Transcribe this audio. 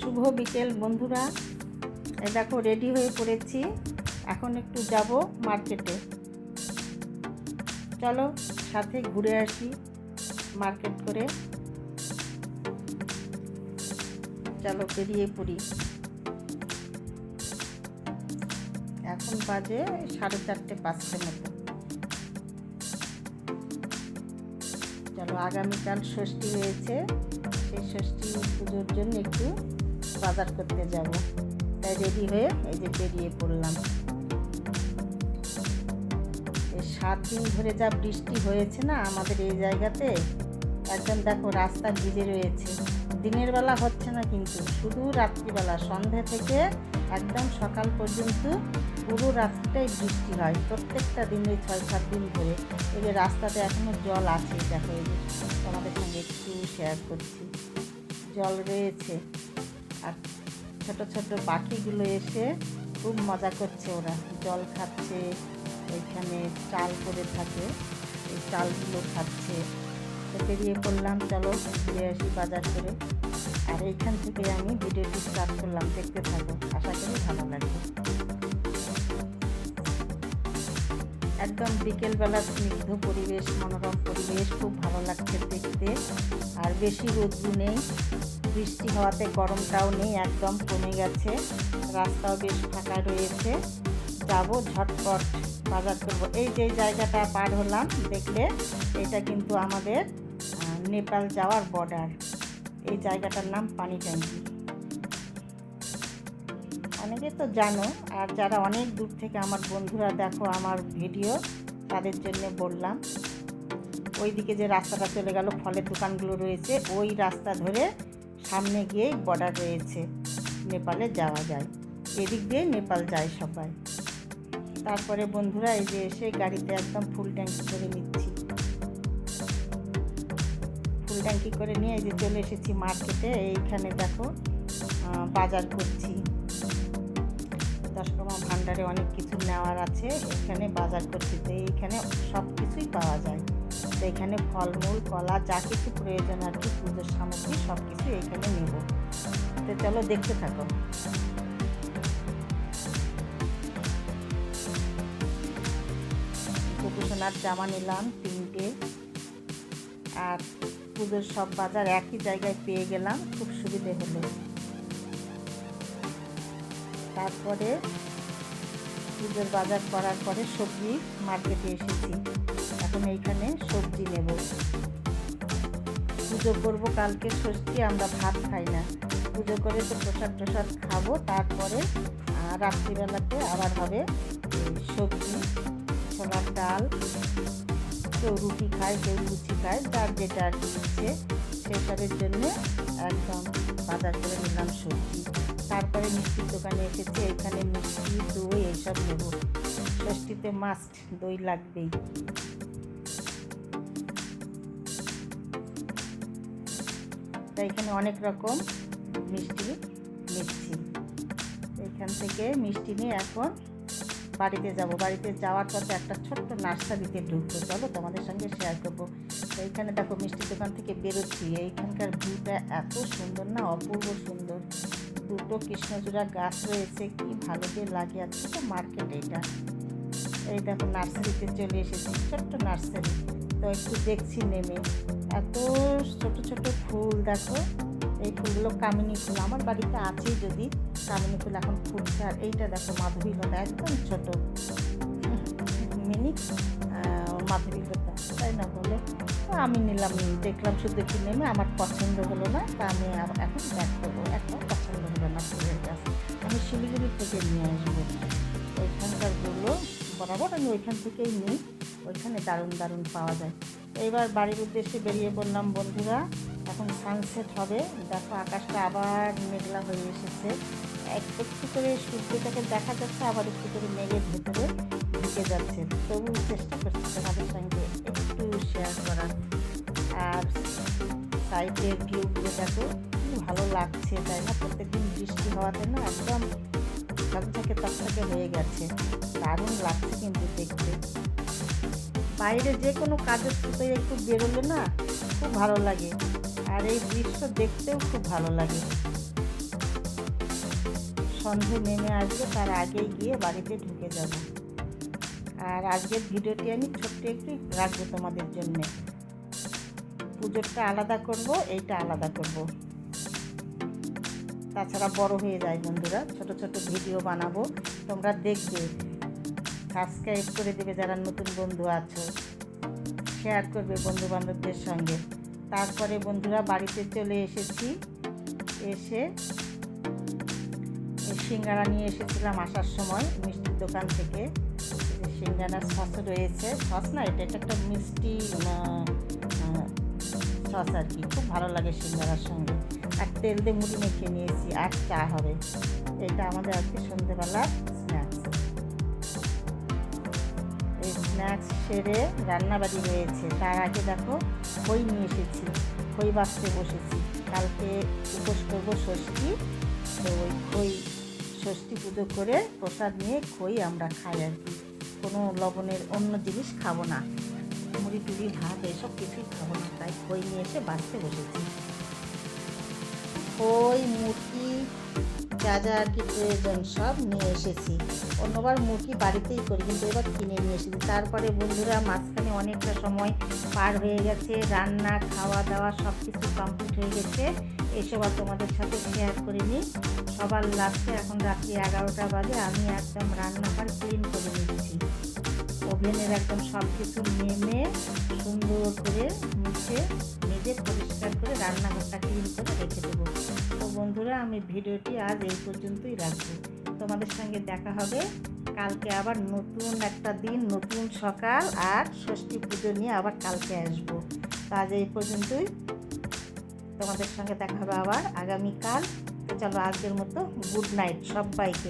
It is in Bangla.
শুভ বিকেল বন্ধুরা। দেখো রেডি হয়ে পড়েছি, এখন একটু যাব মার্কেটে। চলো সাথে ঘুরে আসি মার্কেট করে। চলো বেরিয়ে পড়ি। এখন বাজে 4:30-5 মতো। চলো, আগামীকাল ষষ্ঠী রয়েছে, সেই ষষ্ঠী পুজোর জন্য একটু বাজার করতে যাব, তাই রেডি হয়ে এই যে বেরিয়ে পড়লাম। এই 7 দিন ধরে যা বৃষ্টি হয়েছে না আমাদের এই জায়গাতে, একদম দেখো রাস্তা ভিজে রয়েছে। দিনের বেলা হচ্ছে না, কিন্তু শুধু রাত্রিবেলা সন্ধ্যা থেকে একদম সকাল পর্যন্ত পুরো রাত্রিটাই বৃষ্টি হয় প্রত্যেকটা দিনে, 6-7 দিন ধরে। এই যে রাস্তাতে এখনও জল আছে, দেখো এই যে তোমাদের সঙ্গে একটু শেয়ার করছি, জল রয়েছে। আর ছোট ছোট পাখিগুলো এসে খুব মজা করছে, ওরা জল খাচ্ছে, ওইখানে চাল করে থাকে, এই চালগুলো খাচ্ছে। তো বেরিয়ে পড়লাম, চলো ঘুরে আসি বাজার করে। আর এইখান থেকে আমি ভিডিওটি স্টার্ট করলাম, দেখতে থাকো, আশা করি ভালো লাগবে। একদম বিকেলবেলা স্নিগ্ধ পরিবেশ, মনোরম পরিবেশ, খুব ভালো লাগছে দেখতে। আর বেশি রোদ্দু নেই, বৃষ্টি হওয়াতে গরমটাও নেই, একদম কমে গেছে। রাস্তাও বেশ ফাঁকা রয়েছে। যাবো ঝটপট বাজার করবো। এই যে জায়গাটা পার হলাম, দেখলে এটা কিন্তু আমাদের নেপাল যাওয়ার বর্ডার। এই জায়গাটার নাম পানি ট্যাঙ্কি। অনেকে তো জানো, আর যারা অনেক দূর থেকে আমার বন্ধুরা দেখো আমার ভিডিও, তাদের জন্য বললাম। ওইদিকে যে রাস্তাটা চলে গেল, ফলের দোকানগুলো রয়েছে, ওই রাস্তা ধরে সামনে গিয়েই বর্ডার রয়েছে, নেপালে যাওয়া যায়। এদিক দিয়ে নেপাল যায় সবাই। তারপরে বন্ধুরা এই যে এসে গাড়িতে একদম ফুল ট্যাঙ্কি করে নিচ্ছি। ফুল ট্যাঙ্কি করে নিয়ে এই যে চলে এসেছি মার্কেটে। এইখানে দেখো বাজার করছি। দশকর্মা ভাণ্ডারে অনেক কিছু নেওয়ার আছে, এখানে বাজার করছি। তো এইখানে সব কিছুই পাওয়া যায়। তো এখানে ফলমূল, কলা, যা কিছু প্রয়োজন আর কি, পুজোর সামগ্রী সব কিছু এইখানে নেব। তো চলো দেখতে থাকো। গোপুসোনার জামা নিলাম 3টে। আর পুজোর সব বাজার একই জায়গায় পেয়ে গেলাম, খুব সুবিধে হলো। তারপরে পুজোর বাজার করার পরে সবজি মার্কেটে এসেছি। এখন এইখানে সবজি নেব। পুজো করবো কালকে ষষ্ঠী, আমরা ভাত খাই না। পুজো করে তো প্রসাদ খাবো, তারপরে রাত্রিবেলাতে আবার হবে সবজি, ছোলার ডাল। কেউ রুটি খায়, কেউ লুচি খায়, যার যেটা আর কি ইচ্ছে, সেসবের জন্য একদম বাজার করে নিলাম সবজি। তারপরে মিষ্টির দোকানে এসেছি, এখানে মিষ্টি, দই এইসব নেব। ষষ্ঠীতে মাস্ট দই লাগবেই। তাই এখানে অনেক রকম মিষ্টি নিচ্ছি। এখান থেকে মিষ্টি নিয়ে এখন বাড়িতে যাব। বাড়িতে যাওয়ার পথে একটা ছোট্ট নার্সারিতে ঢুকবো, চলো তোমাদের সঙ্গে শেয়ার করবো। এইখানে দেখো মিষ্টির দোকান থেকে বেরোচ্ছি, এইখানকার ভিউটা এত সুন্দর না, অপূর্ব সুন্দর। 2টো কৃষ্ণচূড়া গাছ রয়েছে, কি ভালো যে লাগে। আর ছোটো মার্কেট এইটা। এই দেখো নার্সারিতে চলে এসেছি, ছোট্ট নার্সারি। তো একটু দেখছি নেমে, এত ছোট ছোট ফুল দেখো। এই ফুলগুলো কামিনী ফুল, আমার বাড়িতে আছেই যদি, কামিনী ফুল এখন ফুটছে। আর এইটা দেখো মাধবীলতা, একদম ছোট মিনি মাধবীলতা, তাই না বলে। তো আমি নিলাম, দেখলাম শুধু একটু নেমে, আমার পছন্দ হলো না, তা আমি এখন ব্যাক করবো। একদম পছন্দ হলো না ফুলের গাছ, আমি শিলিগুড়ি থেকে নিয়ে আসবো। ওইখানকারগুলো বরাবর আমি ওইখান থেকেই নিই, ওইখানে দারুণ দারুণ পাওয়া যায়। এইবার বাড়ির উদ্দেশ্যে বেরিয়ে পড়লাম বন্ধুরা। এখন সানসেট হবে, দেখো আকাশটা আবার মেঘলা হয়ে এসেছে। একটু করে সূর্যটাকে দেখা যাচ্ছে, আবার একটু করে মেঘের ভেতরে ঢুকে যাচ্ছে। তবু চেষ্টা করছি তোমাদের সঙ্গে একটু শেয়ার করার। আর সাইডের ভিউগুলো দেখো কি ভালো লাগছে, তাই না? প্রত্যেকদিন বৃষ্টি হওয়াতে না একদম ঝকঝকে হয়ে গেছে, দারুণ লাগছে কিন্তু দেখতে। বাইরে যে কোনো কাজের সাথে একটু বেরোলে না খুব ভালো লাগে, আর এই দৃশ্য দেখতেও খুব ভালো লাগে। সন্ধে নেমে আসবে তার আগেই গিয়ে বাড়িতে ঢুকে যাব। আর আজকের ভিডিওটি আমি ছোট্ট একটু রাখবো তোমাদের জন্যে। পুজোরটা আলাদা করব, এইটা আলাদা করব। তাছাড়া বড় হয়ে যায় বন্ধুরা, ছোট ছোট ভিডিও বানাবো, তোমরা দেখবে, সাবস্ক্রাইব করে দেবে যারা নতুন বন্ধু আছো, শেয়ার করবে বন্ধু বান্ধবদের সঙ্গে। তারপরে বন্ধুরা বাড়িতে চলে এসেছি, এসে সিঙ্গারা নিয়ে এসেছিলাম আসার সময় মিষ্টির দোকান থেকে। সিঙ্গারার সস রয়েছে, সস না, এটা একটা মিষ্টি সস আর কি, খুব ভালো লাগে সিঙ্গারার সঙ্গে। আর তেল দিয়ে মুড়ি মেখে নিয়েছি, আর চা হবে। এটা আমাদের আজকে সন্ধ্যেবেলার স্ন্যাক্স। এই স্ন্যাক্স সেরে রান্নাবাড়ি রয়েছে। তার আগে দেখো খই নিয়ে এসেছি, খই বাছতে বসেছি। কালকে উপোস করবো ষষ্ঠী, তো ওই খই ষষ্ঠী পুজো করে প্রসাদ নিয়ে খই আমরা খাই আর কি। কোনো লবণের অন্য জিনিস খাবো না, মুড়ি টুড়ি ভাত এসব কিছুই খাবো না, তাই খই নিয়ে এসে বাছতে বসেছি। খই মুরগি যা যা আর কি প্রয়োজন সব নিয়ে এসেছি। অন্যবার মুরগি বাড়িতেই করি, কিন্তু এবার কিনে নিয়ে এসেছি। তারপরে বন্ধুরা মাঝখানে অনেকটা সময় পার হয়ে গেছে, রান্না খাওয়া দাওয়া সব কিছু কমপ্লিট হয়ে গেছে। এসব আর তোমাদের সাথে শেয়ার করিনি। সবার লাস্টে এখন রাত্রি 11টা বাজে, আমি একদম রান্নাঘর ক্লিন করে নিচ্ছি। ওভেনের একদম সব কিছু নেমে সুন্দর করে মুছে নিজে পরিষ্কার করে রান্নাঘরটা ক্লিন করে রেখে দেবো। তো বন্ধুরা আমি ভিডিওটি আজ এই পর্যন্তই রাখবো। তোমাদের সঙ্গে দেখা হবে কালকে, আবার নতুন একটা দিন, নতুন সকাল, আর ষষ্ঠী পুজো নিয়ে আবার কালকে আসবো। তো আজ এই পর্যন্তই, তোমাদের সঙ্গে দেখা হবে আবার আগামীকাল। তো চলো আজকের মতো গুড নাইট সবাইকে।